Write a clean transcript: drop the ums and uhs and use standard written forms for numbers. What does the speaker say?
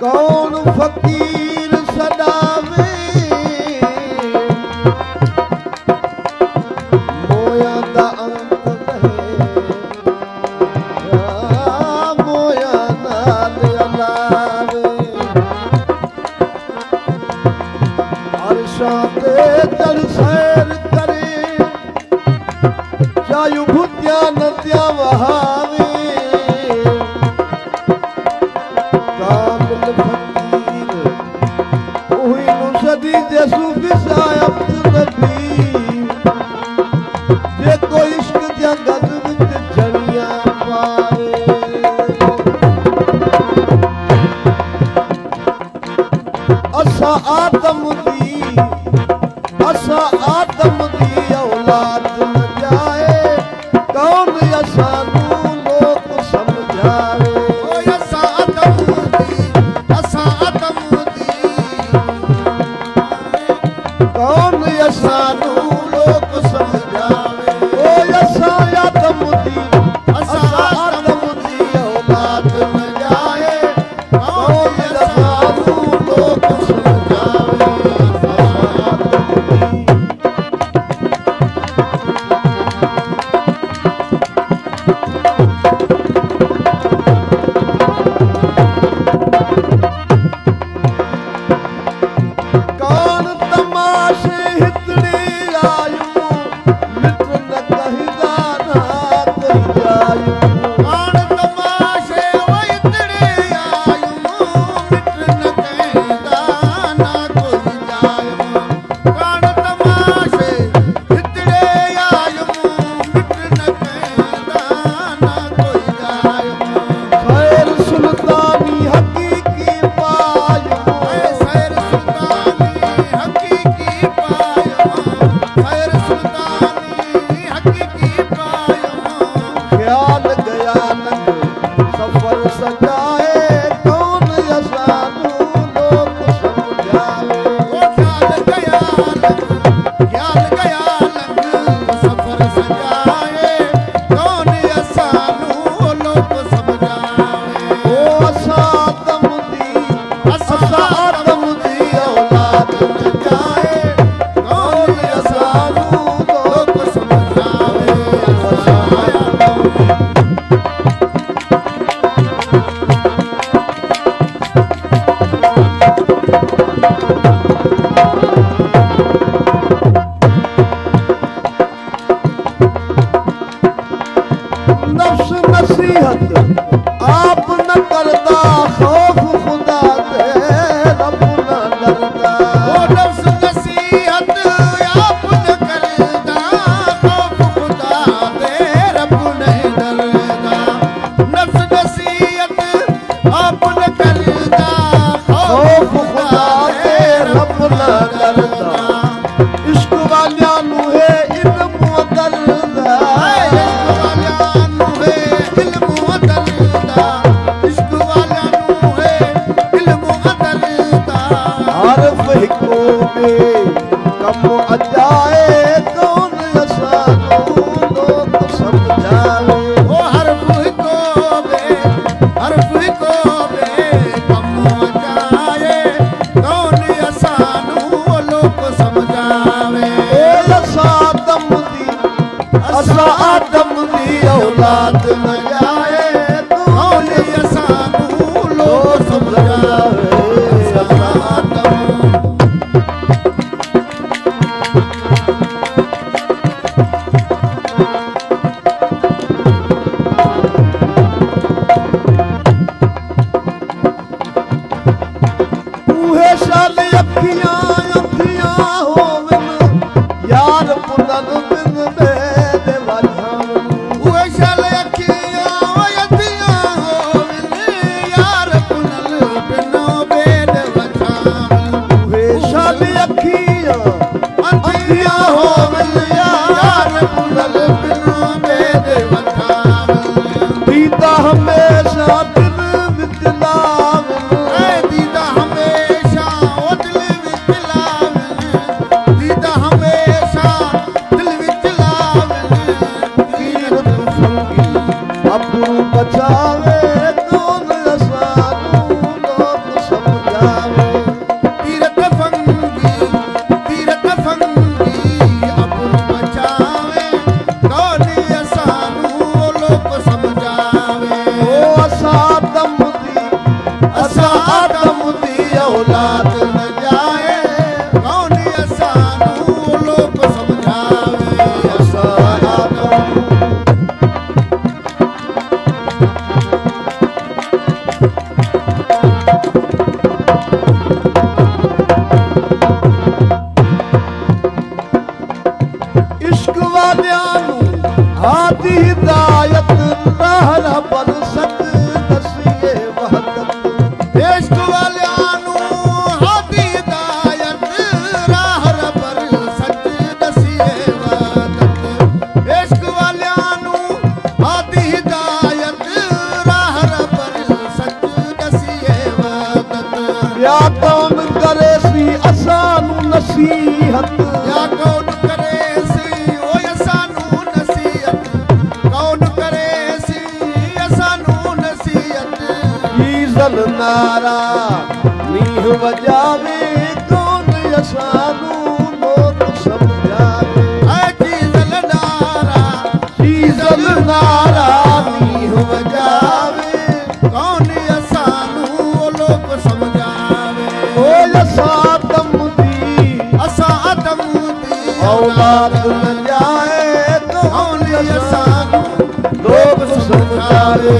कौन फकीर सदावे मोया दा अंत कहे मोया नाल अलावे अर्शां ते चढ़ सैर करे जायु भुत्या नदियां वहावे सूफी साहब नबी जे कोई इश्क दिया गद विच जड़ियां पाए असा आदम दी औलाद न जाए कौन असानू लोग समझाए असा आदम कौन असानू लोग समझावे ओ असा आदम दी औलाद न जाए कौन असानू लोग समझावे आप न करता खौफ खुदा दे रब न डरता नफ्स नसीहत आप न करता खौफ खुदा दे रब नहीं डरता नफ्स नसीहत आप न करता खौफ खुदा दे रब न डरता इश्क वालियां नू है इल्म दरदा कम अजाए कौन असानू लोग समझावे ओ हरफ को बे कम अजाए कौन असानू लोग समझावे ओ असा आदम दी औलाद न जाए कौन असानू लोग समझावे बिनु भेद वठावे दीदा हमेशा दिल विच लावे दीदा हमेशा ओ दिल विच लावे दीदा हमेशा दिल विच लावे कीरत फंगी अबरू बचावे कौन असानू लोग समझावे तीरथ फंगी अबरू बचावे कौन असानू लोक समझावे ओ असा आदम दी औलाद न जाए कौन असानू लोक समझावे असा आदम इश्क वालियां नू हादी हिदायत रहरा पर सच दसिए वहदत इश्क वालियां नू हादी हिदायत राह रबर सच दसिए वहदत इश्क वालियां नू हादी हिदायत राह रबर सच दसिए वहदत या कौन करे सी असानू नसीहत या कौन करे सी ओ असानू नसीहत कौन करे सी असानू नसीहत ईज़ल नारा नीह वजावे कौन असानू लोग समझावे चीज़ल नारा ईज़ल नारा नीह वजावे कौन असानू लोक समझावे ओ असादम दी असां आदम दी औलाद न जाए कौन कौन असानू असानू लोग समझावे